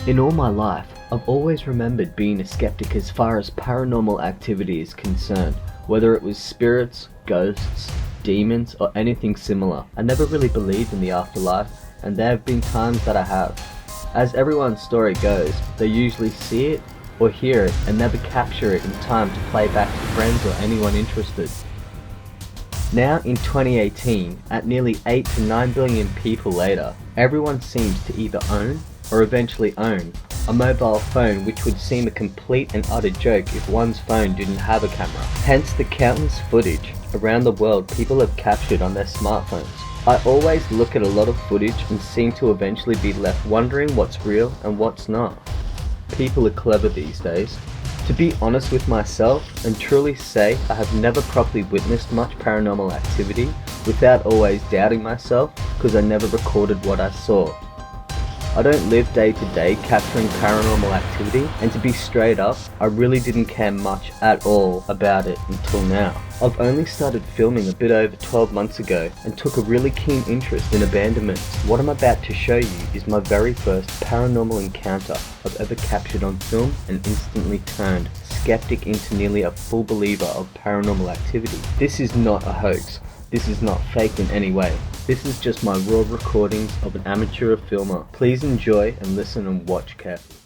In all my life, I've always remembered being a skeptic as far as paranormal activity is concerned, whether it was spirits, ghosts, demons, or anything similar. I never really believed in the afterlife, and there have been times that I have. As everyone's story goes, they usually see it or hear it and never capture it in time to play back to friends or anyone interested. Now in 2018, at nearly 8 to 9 billion people later, everyone seems to either own or eventually own a mobile phone, which would seem a complete and utter joke if one's phone didn't have a camera. Hence the countless footage around the world people have captured on their smartphones. I always look at a lot of footage and seem to eventually be left wondering what's real and what's not. People are clever these days. To be honest with myself and truly say I have never properly witnessed much paranormal activity without always doubting myself because I never recorded what I saw. I don't live day to day capturing paranormal activity, and to be straight up, I really didn't care much at all about it until now. I've only started filming a bit over 12 months ago and took a really keen interest in abandonments. What I'm about to show you is my very first paranormal encounter I've ever captured on film and instantly turned skeptic into nearly a full believer of paranormal activity. This is not a hoax. This is not fake in any way. This is just my raw recordings of an amateur filmer. Please enjoy and listen and watch carefully.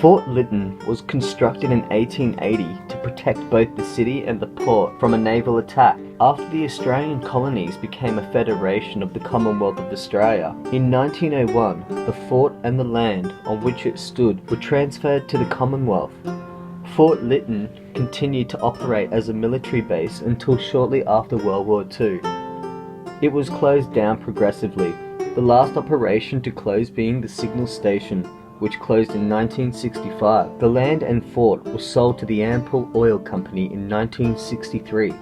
Fort Lytton was constructed in 1880 to protect both the city and the port from a naval attack. After the Australian colonies became a federation of the Commonwealth of Australia, in 1901, the fort and the land on which it stood were transferred to the Commonwealth. Fort Lytton continued to operate as a military base until shortly after World War II. It was closed down progressively, the last operation to close being the signal station, which closed in 1965. The land and fort was sold to the Ampol Oil Company in 1963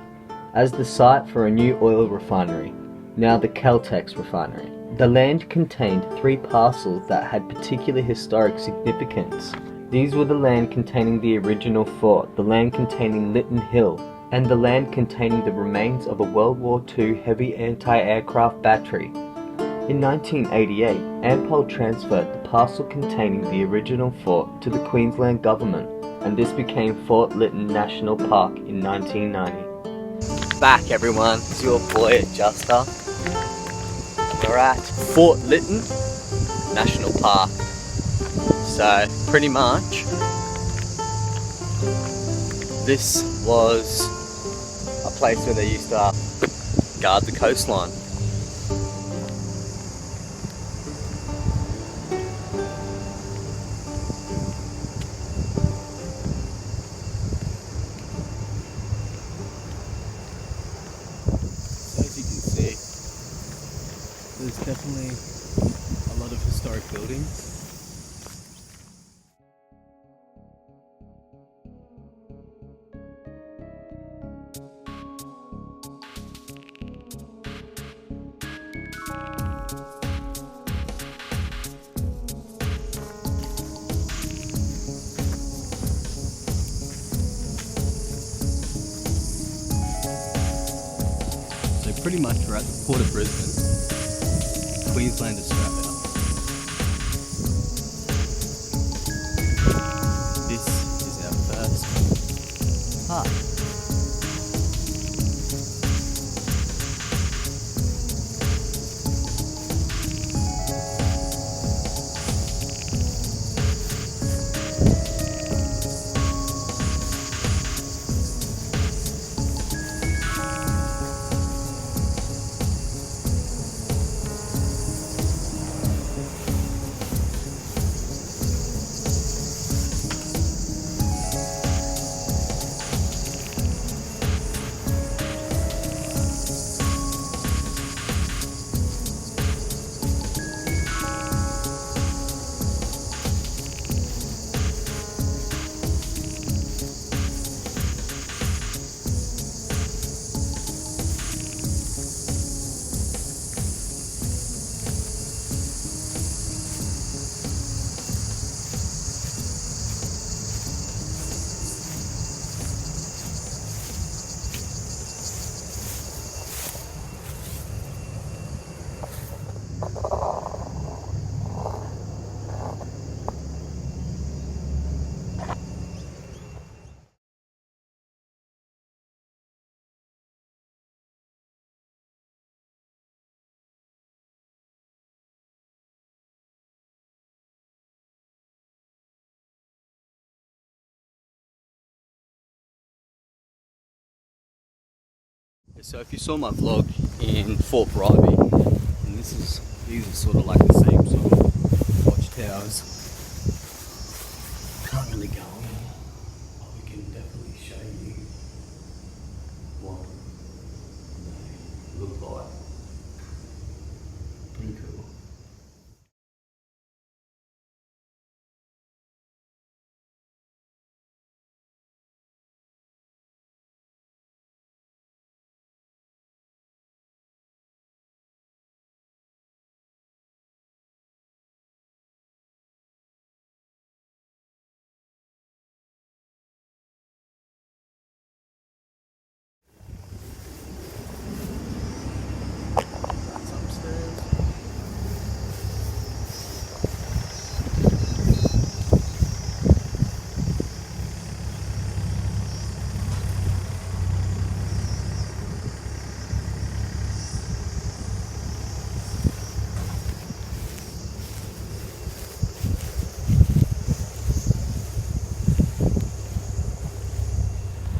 as the site for a new oil refinery, now the Caltex refinery. The land contained 3 parcels that had particular historic significance. These were the land containing the original fort, the land containing Lytton Hill, and the land containing the remains of a World War II heavy anti-aircraft battery. In 1988, Ampol transferred the parcel containing the original fort to the Queensland government, and this became Fort Lytton National Park in 1990. Back everyone, it's your boy Ajusta. We're at Fort Lytton National Park. So pretty much this was a place where they used to guard the coastline. So as you can see, there's definitely a lot of historic buildings. Pretty much we're at the Port of Brisbane, Queensland, Australia. This is our first park. So if you saw my vlog in Fort Bribey, and these are sort of like the same sort of watchtowers. Can't really go in, but we can definitely show you what they look like. Pretty cool. That's upstairs.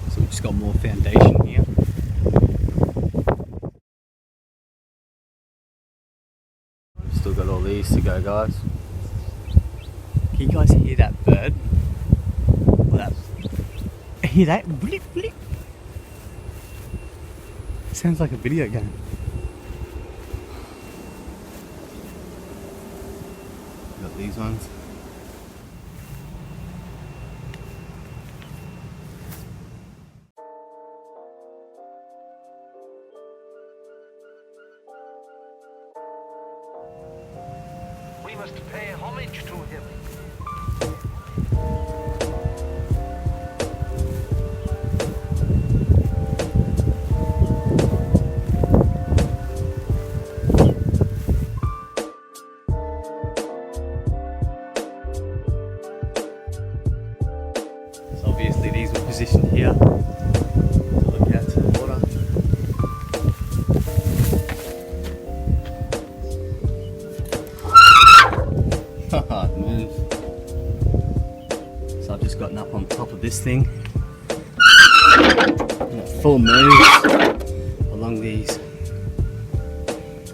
So we just got more foundation here. Still got all these to go, guys. Can you guys hear that bird? Or that? Hear that? Blip, blip. Sounds like a video game. Got these ones. We must pay homage to him. So obviously these were positioned here to look out to the water. Haha, it moves. So I've just gotten up on top of this thing. And it full moves along these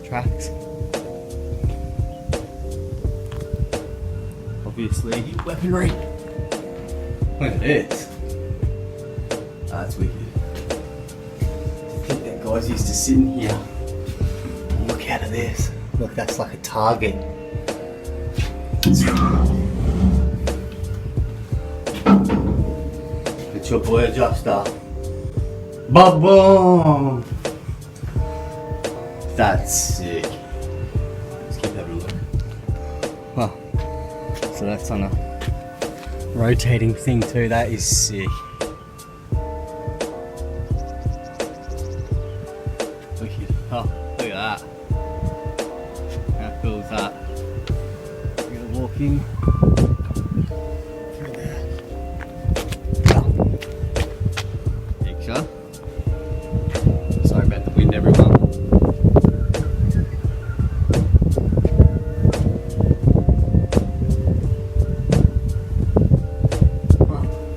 tracks. Obviously weaponry. Look at this. That's wicked. I think that guys used to sit in here and look out of this. Look, that's like a target. It's your boy Ajusta. Ba-boom! That's sick. Let's keep having a look. Huh. So that's on a rotating thing too. That is sick. Wicked. Oh, look at that. How cool is that? We're gonna walk in. Through there. Picture. Sorry about the wind, everyone.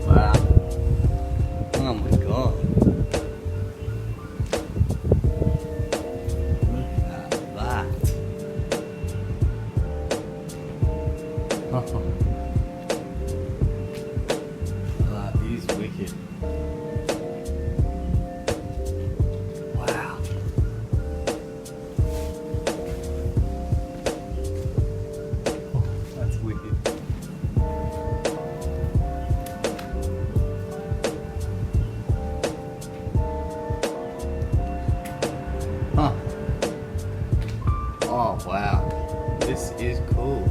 Wow. Oh my god. Look at that. Oh. That is wicked. Wow. Oh, that's wicked. Huh. Oh wow. This is cool.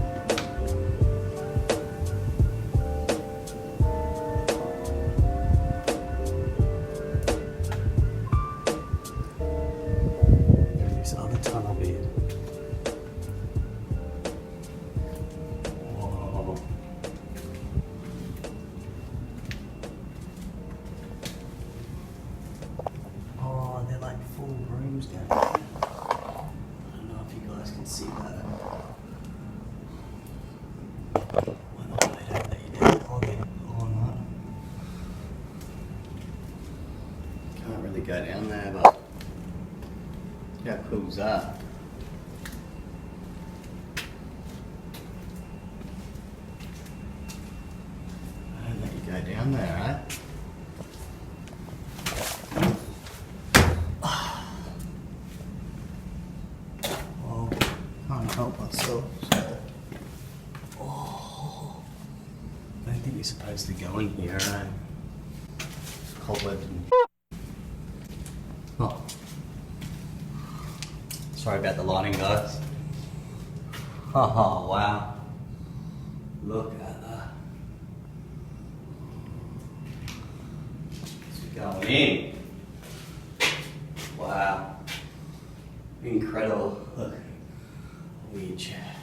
There's other tunnel here. Whoa. Oh, they're like full rooms down here. I don't know if you guys can see that. Why not lay that there? Oh, no. Can't really go down there, but cool's that? I don't let you go down there, right? Oh, can't help myself. Oh, I don't think you're supposed to go in here, right? It's cobwebs and... Oh. Sorry about the lighting, guys. Oh, wow. Look at that. It's going in. Wow. Incredible. Look. Weird chair.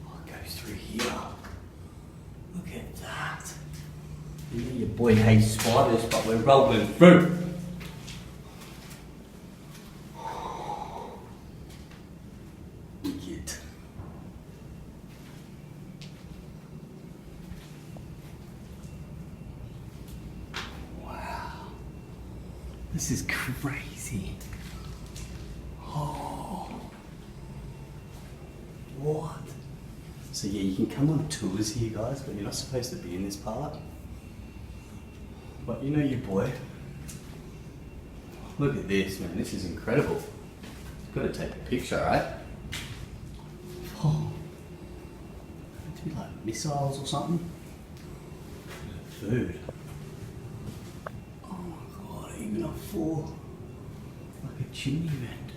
Oh, it goes through here. Look at that. You know your boy hates spiders, but we're rolling through. Wicked. Wow. This is crazy. Oh. What? So yeah, you can come on tours here, guys, but you're not supposed to be in this part. But you know your boy. Look at this, man. This is incredible. Got to take a picture, right? Oh. It's be like missiles or something. Food. Oh my god, even a floor. Like a chimney vent.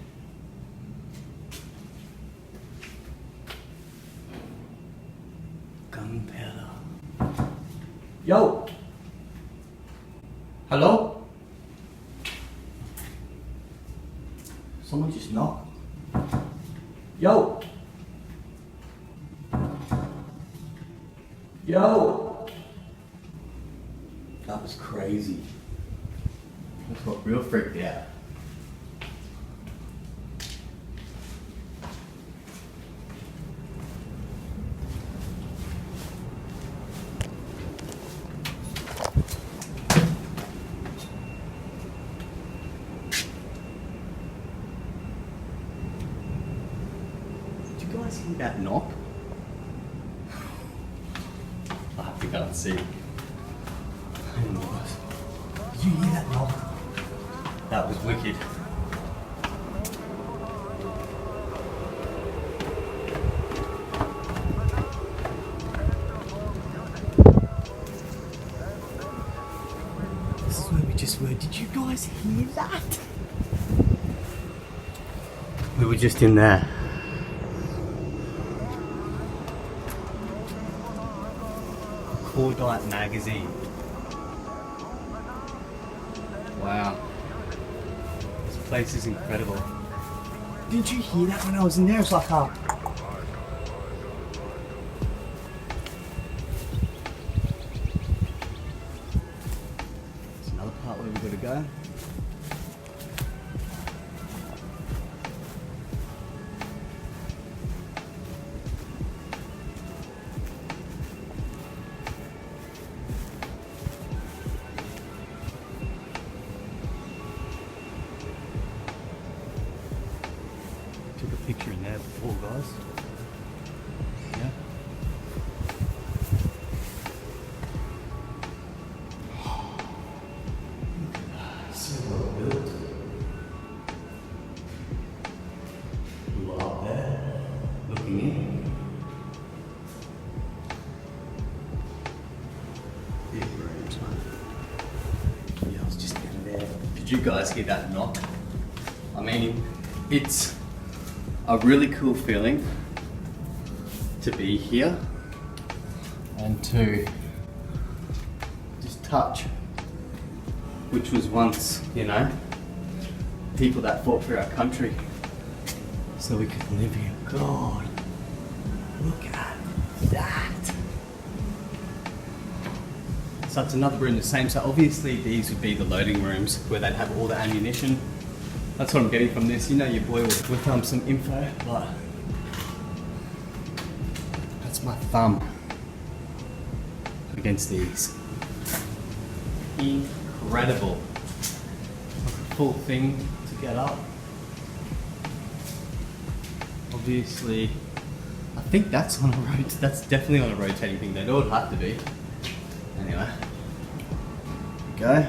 Gunpowder. Yo! Hello? Someone just knocked. Yo! Yo! That was crazy. That's what real freaked out. Did you guys hear that knock? I have to go and see. Hang on, guys. Did you hear that knock? That was wicked. This is where we just were. Did you guys hear that? We were just in there. Cordite magazine. Wow. This place is incredible. Didn't you hear that when I was in there? It's like a... There's another part where we've got to go. Took a picture in there before, guys. Yeah. So well built. Lot there. Looking in. Big rooms, man. Yeah, I was just in there. Did you guys hear that knock? I mean, it's a really cool feeling to be here and to just touch, which was once, you know, people that fought for our country so we could live here. God, look at that. So it's another room the same. So obviously these would be the loading rooms where they'd have all the ammunition. That's what I'm getting from this. You know your boy with some info, but that's my thumb against these. Incredible. full thing to get up. Obviously, I think that's on a that's definitely on a rotating thing. They would have to be. Anyway, go.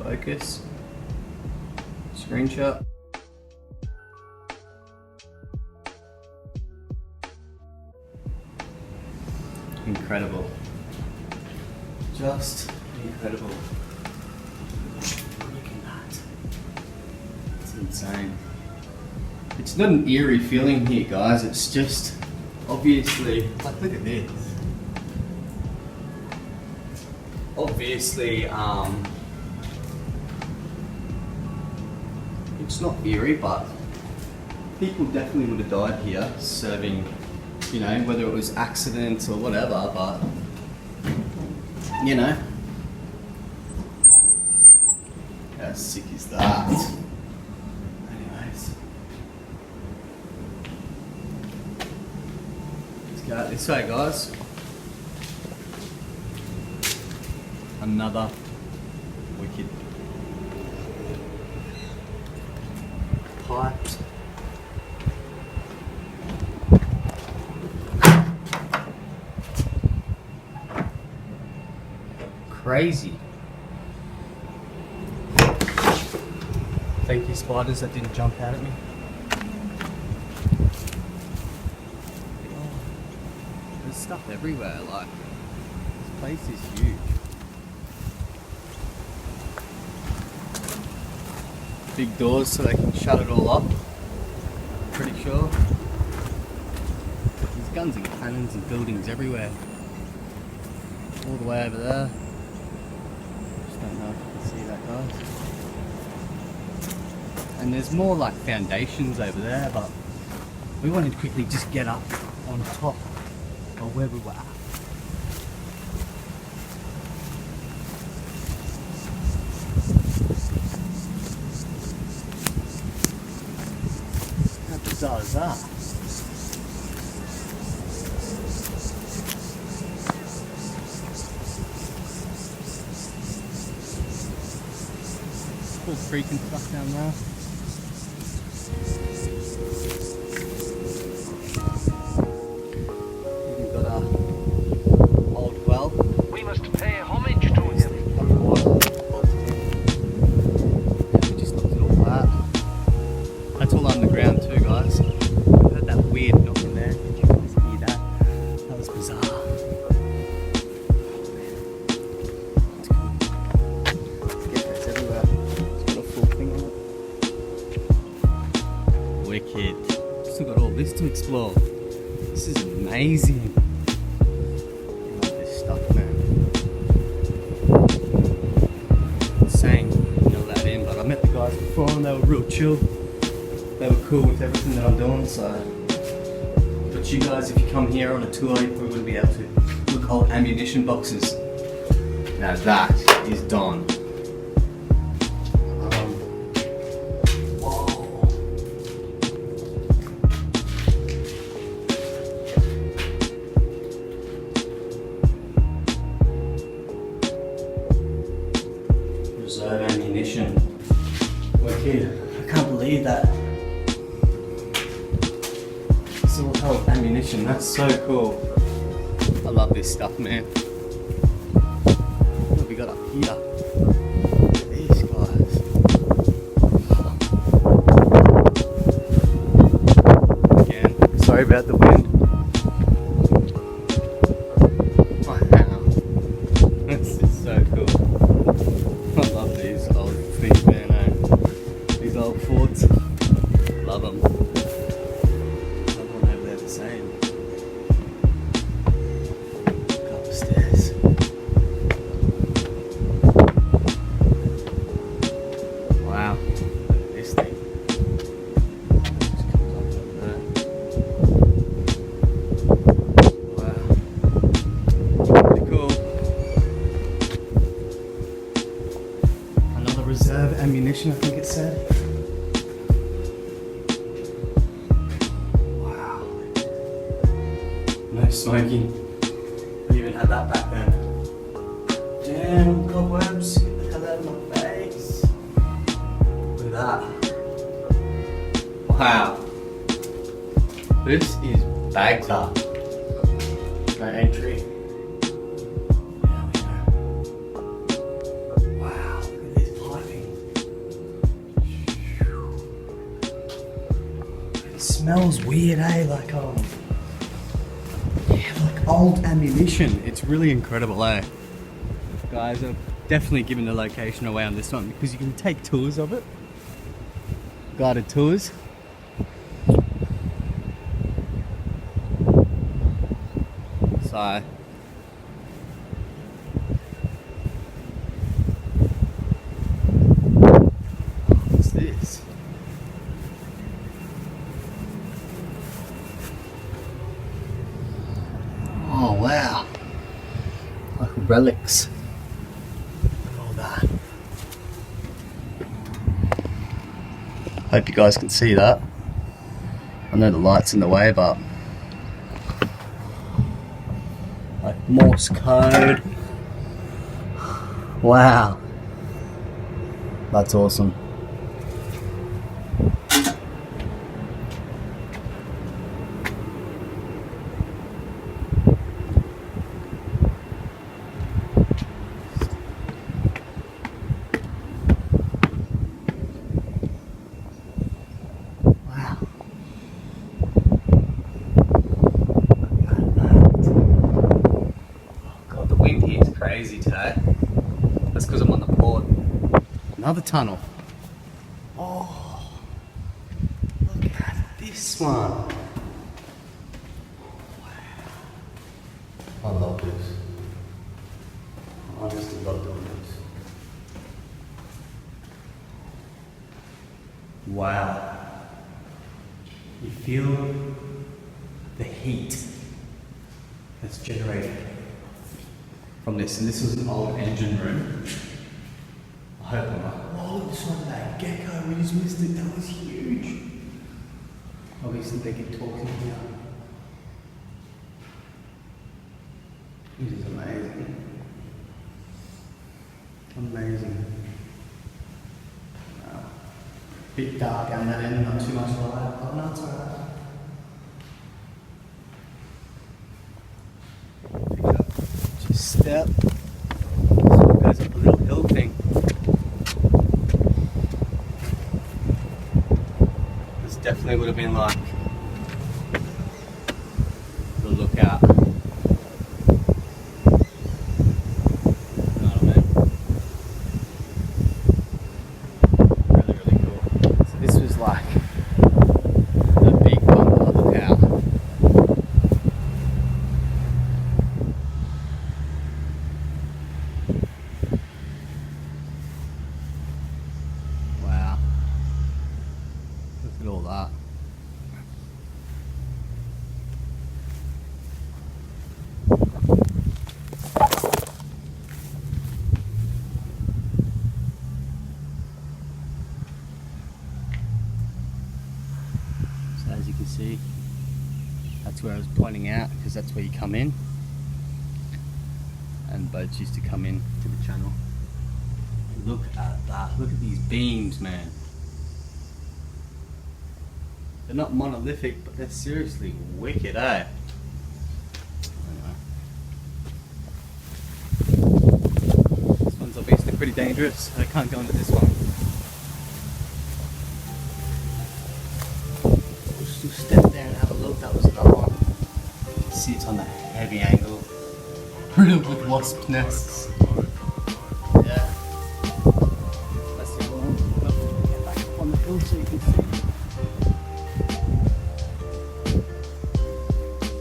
Focus. Screenshot. Incredible. Just incredible. Look at that. It's insane. It's not an eerie feeling here, guys. It's just obviously, like, look at this. Obviously, it's not eerie, but people definitely would have died here serving, you know, whether it was accidents or whatever, but, you know. How sick is that? Anyways. Let's go out this way, guys. Another wicked piped. Crazy. Thank you, spiders that didn't jump out at me. Oh, there's stuff everywhere, like, this place is huge. Big doors so they can shut it all up. Pretty sure. There's guns and cannons and buildings everywhere. All the way over there. Just don't know if you can see that, guys. And there's more like foundations over there, but we wanted to quickly just get up on top of where we were at. How bizarre is that? Cool freaking stuff down there. Even got a old well. We must pay homage to him. Yeah, we just looked at all that. That's all underground too, guys. Heard that weird knocking there. Did you guys hear that? That was bizarre. It's cool. Scarecrows everywhere. It's got a full thing on it. Wicked. Still got all this to explore. This is amazing. I love this stuff, man. Insane. Know that in, but I met the guys before and they were real chill. They were cool with everything that I'm doing, so. But you guys, if you come here on a tour, you probably wouldn't be able to. Look, old ammunition boxes. Now that is done. Whoa. Reserve ammunition. Wicked. I can't believe that. It's all held ammunition. That's so cool. I love this stuff, man. What have we got up here? Look at these guys. Again, sorry about the wind. Wow. This is so cool. I love these old things, man. These old forts. Love them. Another one over there the same. Go upstairs. Wow. Look at this thing. Just comes up over there. no smoking. We even had that back then. Damn, cobwebs, get the hell out of my face. Look at that. Wow. This is bagged up. No entry. There we go. Wow, look at this piping. It smells weird, eh? Like like old ammunition. It's really incredible, eh? Guys, I've definitely given the location away on this one because you can take tours of it. Guided tours. So what's this? Oh wow. Like relics. Look at all that. Hope you guys can see that. I know the light's in the way, but like Morse code. Wow. That's awesome. Wow. God, the wind here is crazy today. That's because I'm on the port. Another tunnel. Oh, look at this one. I love this. I honestly love doing this. Wow. You feel the heat that's generated from this, and this was an old engine room. I hope I'm not. Oh, look, this one, that gecko, we just missed it, that was huge. Obviously they can talk in here. This is amazing. Amazing. Wow. Bit dark down that end, not too much light. Oh no, it's alright. Just step. So it goes up a little hill thing. This definitely would have been like the lookout. You know what I mean? Really, really cool. So this was like the big bunker lookout. Wow. Look at all that. So as you can see, that's where I was pointing out, because that's where you come in. And boats used to come in to the channel. Look at that. Look at these beams, man. They're not monolithic, but they're seriously wicked, eh? Anyway. This one's obviously pretty dangerous. I can't go into this one. Just step there and have a look. That was another one. You can see it's on the heavy angle. Riddled with wasp nests. Yeah. That's the other one. Get back up on the hill so you can see.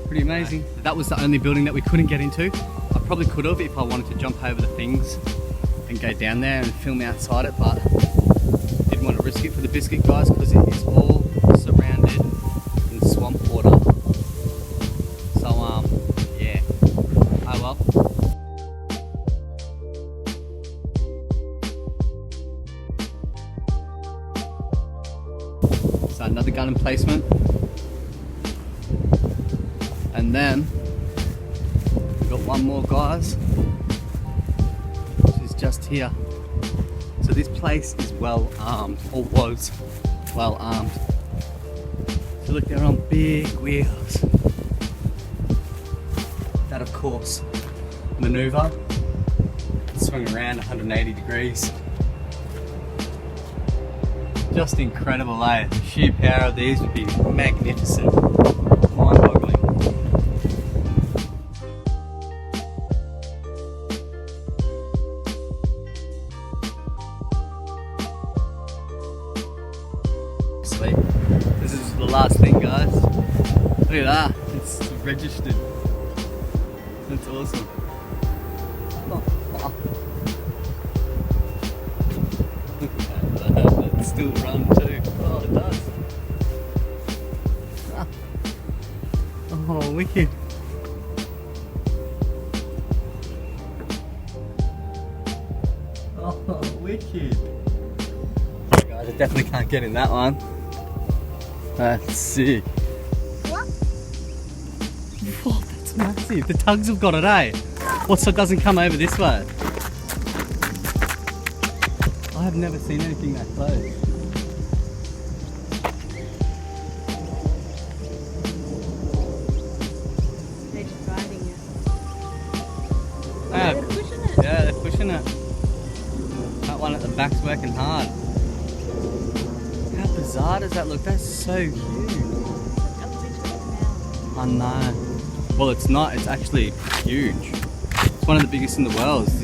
Pretty amazing. That was the only building that we couldn't get into. I probably could have if I wanted to jump over the things and go down there and film outside it, but didn't want to risk it for the biscuit guys because it is all surrounded in swamp water. So yeah. Oh well. So another gun emplacement. And then one more, guys, which is just here. So this place is well armed, or was well armed. So look, they're on big wheels. That, of course, maneuver, swing around 180 degrees. Just incredible, eh? The sheer power of these would be magnificent. Mind-boggling. Sweet. This is the last thing, guys. Look at that. It's registered. That's awesome. It still run too. Oh, it does. Ah. Oh, wicked. Oh, wicked. Guys, I definitely can't get in that one. That's sick. What? Whoa, that's massive. The tugs have got it, eh? What, so it doesn't come over this way? I have never seen anything that close. They're just riding it. Yeah, They're pushing it. yeah, they're pushing it. That one at the back's working hard. How bizarre does that look? That's so huge. I know. Well, it's not. It's actually huge. It's one of the biggest in the world. It's